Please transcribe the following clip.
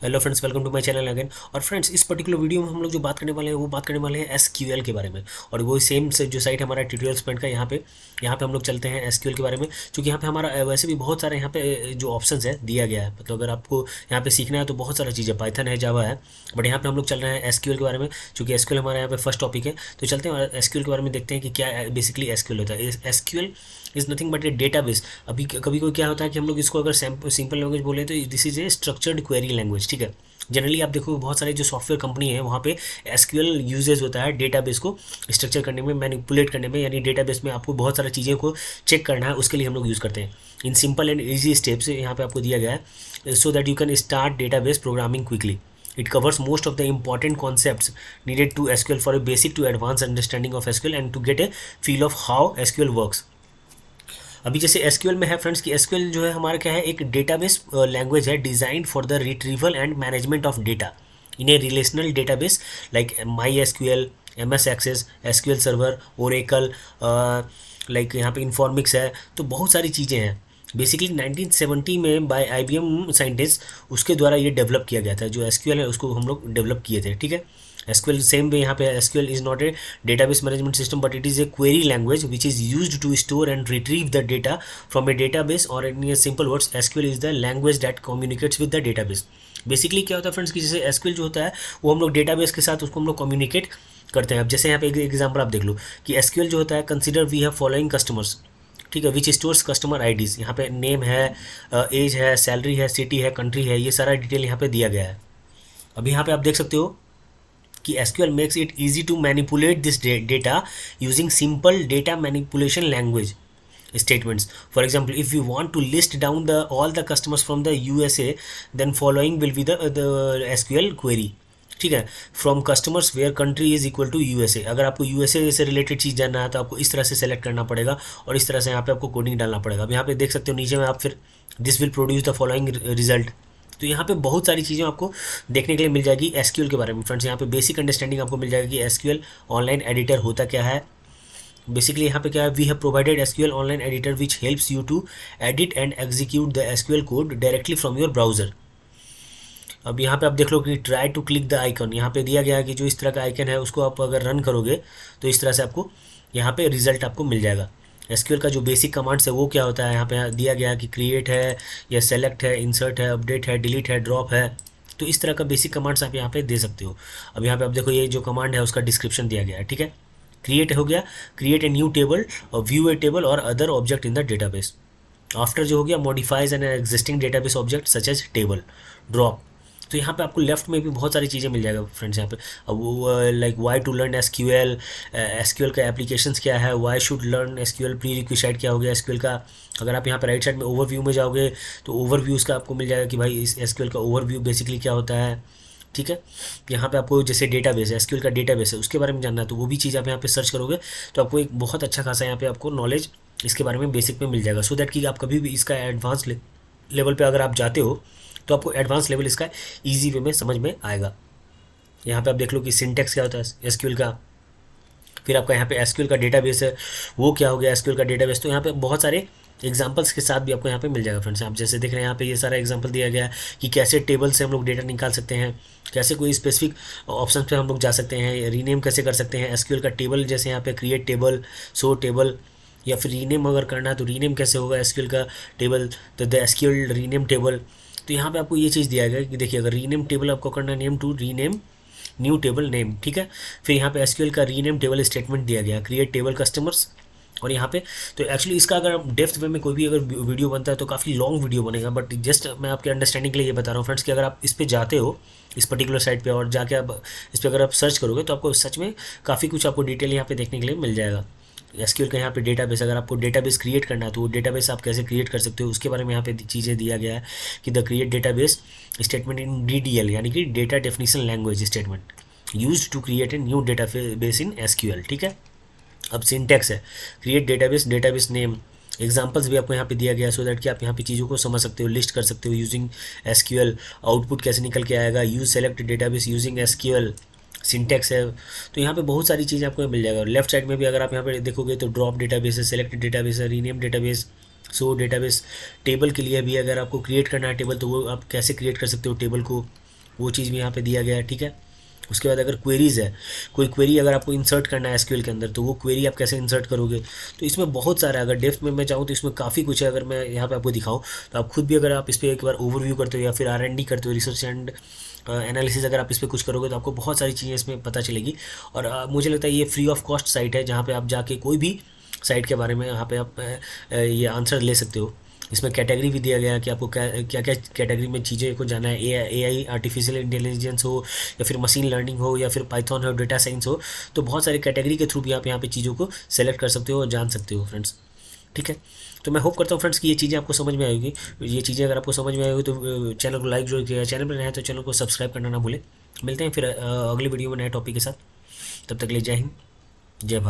Hello friends, welcome to my channel again. और friends, इस particular video में हम लोग जो बात करने वाले हैं वो बात करने वाले हैं एसक्यूएल के बारे में। और वो सेम से जो साइट हमारा ट्यूटोरियल स्पेंड का यहाँ पे हम लोग चलते हैं एसक्यूएल के बारे में। क्योंकि यहाँ पे हमारा वैसे भी बहुत सारे यहाँ पे जो ऑप्शंस है दिया गया है। मतलब अगर आपको यहाँ पे सीखना है तो बहुत सारा चीज़ है, पाइथन है, जावा है। बट यहाँ पे हम लोग चल रहे हैं एसक्यूएल के बारे में, क्योंकि एसक्यूएल हमारा यहाँ पे फर्स्ट टॉपिक है। तो चलते हैं एसक्यूएल के बारे में, देखते हैं कि क्या बेसिकली एसक्यूएल होता है। SQL is nothing but A database. अभी कभी कोई क्या होता है कि हम लोग इसको अगर सिंपल लैंग्वेज बोले तो this is a structured query language. ठीक है, जनरली आप देखो बहुत सारे जो सॉफ्टवेयर कंपनी है वहाँ पे एसक्यूएल यूजेज होता है डेटाबेस को स्ट्रक्चर करने में, मैनिपुलेट करने में। यानी डेटाबेस में आपको बहुत सारी चीज़ों को चेक करना है, उसके लिए हम लोग यूज़ करते हैं। In simple and easy steps यहाँ पे आपको दिया गया है, so that you can start database programming quickly. It covers most of the important concepts needed to SQL for a basic to advanced understanding of SQL and to get a feel of how SQL works. अभी जैसे SQL में है friends कि SQL जो है हमारा क्या है, एक डेटाबेस लैंग्वेज है designed for the retrieval and management of data in a relational database like my SQL, M S Access, SQL server, Oracle, like यहाँ पे इन्फॉर्मिक्स है। तो बहुत सारी चीज़ें हैं। बेसिकली 1970 में बाय IBM साइंटिस्ट उसके द्वारा ये डेवलप किया गया था। जो एसक्यूएल है उसको हम लोग डेवलप किए थे। ठीक है, एसक्यूएल सेम वे यहाँ पे SQL is not a database management system but it is a query language which is used to store and retrieve the data from a database. और in simple words SQL is the language that communicates with the database. Basically क्या होता है friends कि जैसे SQL जो होता है वो हम लोग डेटाबेस के साथ उसको हम लोग कम्युनिकेट करते हैं। अब जैसे यहाँ पे एक एग्जाम्पल आप देख लो कि एसक्यूएल जो होता है, consider we have following customers. ठीक है, विच स्टोर्स कस्टमर आईडीज़। यहाँ पे नेम है, एज है, सैलरी है, सिटी है, कंट्री है, ये सारा डिटेल यहाँ पे दिया गया है। अब यहाँ पे आप देख सकते हो कि SQL makes it easy to manipulate this data using simple data manipulation language statements. For example, if you want to list down all the customers from the USA, then following will be the SQL query. ठीक है, from customers where country is equal to USA। अगर आपको USA से related चीज़ जानना है तो आपको इस तरह से सेलेक्ट करना पड़ेगा और इस तरह से यहाँ पे आपको कोडिंग डालना पड़ेगा। अब यहाँ पे देख सकते हो नीचे में आप फिर this will produce the following result. तो यहाँ पे बहुत सारी चीज़ें आपको देखने के लिए मिल जाएगी एसक्यूएल के बारे में। फ्रेंड्स, यहाँ पे बेसिक अंडरस्टैंडिंग आपको मिल जाएगी कि एसक्यूएल ऑनलाइन एडिटर होता क्या है। बेसिकली यहाँ पे क्या है, we have provided SQL online editor which helps you to edit and execute the SQL code directly from your browser. अब यहाँ पे आप देख लो कि try to click the icon. यहाँ पे दिया गया है कि जो इस तरह का आइकन है उसको आप अगर रन करोगे तो इस तरह से आपको यहाँ पे रिजल्ट आपको मिल जाएगा। एसक्यूएल का जो बेसिक कमांड्स है वो क्या होता है, यहाँ पे दिया गया है कि क्रिएट है या सेलेक्ट है, इंसर्ट है, अपडेट है, डिलीट है, ड्रॉप है। तो इस तरह का बेसिक कमांड्स आप यहाँ पे दे सकते हो। अब यहाँ पे आप देखो ये जो कमांड है उसका डिस्क्रिप्शन दिया गया है। ठीक है, क्रिएट हो गया, क्रिएट ए न्यू टेबल और व्यू ए टेबल और other object in the database. After जो हो गया, modifies an existing database object such as table, drop. तो यहाँ पे आपको लेफ्ट में भी बहुत सारी चीज़ें मिल जाएगा फ्रेंड्स। यहाँ पे अब वो like why to learn SQL, SQL का एप्लीकेशंस क्या है, why should learn SQL, prerequisite क्या हो गया एसक्यूएल का। अगर आप यहाँ पे राइट साइड में ओवरव्यू में जाओगे तो ओवरव्यूज़ का आपको मिल जाएगा कि भाई इस एसक्यूएल का ओवरव्यू बेसिकली क्या होता है। ठीक है, यहाँ पे आपको जैसे डेटाबेस है, एसक्यूएल का डेटाबेस है उसके बारे में जानना है तो वो भी चीज़ आप यहाँ पे सर्च करोगे तो आपको एक बहुत अच्छा खासा यहाँ पे आपको नॉलेज इसके बारे में बेसिक में मिल जाएगा। सो दैट कि आप कभी भी इसका एडवांस लेवल पे अगर आप जाते हो तो आपको एडवांस लेवल इसका ईजी वे में समझ में आएगा। यहाँ पे आप देख लो कि सिंटेक्स क्या होता है एसक्यूएल का। फिर आपका यहाँ पे एसक्यूएल का डेटाबेस है वो क्या हो गया एसक्यूएल का डेटाबेस। तो यहाँ पे बहुत सारे एग्जाम्पल्स के साथ भी आपको यहाँ पे मिल जाएगा फ्रेंड्स। आप जैसे देख रहे हैं यहाँ पे ये सारा एग्जाम्पल दिया गया है कि कैसे टेबल से हम लोग डेटा निकाल सकते हैं, कैसे कोई स्पेसिफिक ऑप्शन पे हम लोग जा सकते हैं, रीनेम कैसे कर सकते हैं एसक्यूएल का टेबल। जैसे यहाँ पे क्रिएट टेबल, शो टेबल, या फिर रीनेम अगर करना है तो रीनेम कैसे होगा एसक्यूएल का टेबल, तो द एसक्यूएल रीनेम टेबल। तो यहाँ पे आपको ये चीज़ दिया गया कि देखिए अगर रीनेम टेबल आपको करना है, name to rename new table name. ठीक है, फिर यहाँ पे एसक्यूएल का रीनेम टेबल स्टेटमेंट दिया गया, क्रिएट टेबल कस्टमर्स। और यहाँ पे तो एक्चुअली इसका अगर डेप्थ वे में कोई भी अगर वीडियो बनता है तो काफ़ी लॉन्ग वीडियो बनेगा, बट जस्ट मैं आपके अंडरस्टैंडिंग के लिए ये बता रहा हूँ फ्रेंड्स कि अगर आप इस पर जाते हो इस पर्टिकुलर साइट पे और जाके आप इस पर अगर आप सर्च करोगे तो आपको सच में काफ़ी कुछ आपको डिटेल यहाँ पे देखने के लिए मिल जाएगा। एसक्यूएल का यहाँ पे डेटाबेस, अगर आपको डेटाबेस क्रिएट करना है तो वो डेटाबेस आप कैसे क्रिएट कर सकते हो उसके बारे में यहाँ पे चीज़ें दिया गया है कि the create database statement in DDL यानी कि data definition language statement used to create a new database in SQL. ठीक है, अब सिंटेक्स है create database, database name, examples भी आपको यहाँ पे दिया गया है सो दैट कि आप यहाँ पे चीज़ों को समझ सकते हो, लिस्ट कर सकते हो यूजिंग एसक्यूएल। आउटपुट कैसे निकल के आएगा, use select database using SQL, syntax है। तो यहाँ पे बहुत सारी चीज़ें आपको मिल जाएगा। और लेफ्ट साइड में भी अगर आप यहाँ पे देखोगे तो ड्रॉप डेटाबेस है, सेलेक्ट डेटाबेस है, रीनेम डेटाबेस, सो डेटाबेस। टेबल के लिए भी अगर आपको क्रिएट करना है टेबल तो वो आप कैसे क्रिएट कर सकते हो टेबल को। वो चीज़ भी यहाँ पे दिया गया है, ठीक है। उसके बाद अगर क्वेरीज़ है, कोई क्वेरी अगर आपको इंसर्ट करना है एसक्यूएल के अंदर, तो वो क्वेरी आप कैसे इंसर्ट करोगे। तो इसमें बहुत सारा है, अगर डेप्थ में मैं चाहूँ तो इसमें काफ़ी कुछ है। अगर मैं यहाँ पे आपको दिखाऊँ तो आप खुद भी अगर आप इस पर एक बार ओवरव्यू करते हो या फिर R&D करते हो, रिसर्च एंड एनालिसिस, अगर आप इस पर कुछ करोगे तो आपको बहुत सारी चीज़ें इसमें पता चलेगी। और मुझे लगता है ये फ्री ऑफ कॉस्ट साइट है, जहाँ पे आप जाके कोई भी साइट के बारे में यहाँ पे आप ये आंसर ले सकते हो। इसमें कैटेगरी भी दिया गया है कि आपको क्या क्या क्या कैटेगरी में चीज़ें को जाना है, AI आर्टिफिशियल इंटेलिजेंस हो या फिर मशीन लर्निंग हो या फिर पाइथन हो, डेटा साइंस हो। तो बहुत सारे कैटेगरी के थ्रू भी आप यहाँ पे चीज़ों को सेलेक्ट कर सकते हो और जान सकते हो फ्रेंड्स, ठीक है। तो मैं होप करता हूँ फ्रेंड्स कि ये चीज़ें आपको समझ में आएगी। ये चीज़ें अगर आपको समझ में आएगी तो चैनल को लाइक जरूर किया, चैनल पर नया है तो चैनल को सब्सक्राइब करना ना भूलें। मिलते हैं फिर अगली वीडियो में नए टॉपिक के साथ। तब तक के लिए जय हिंद, जय भारत।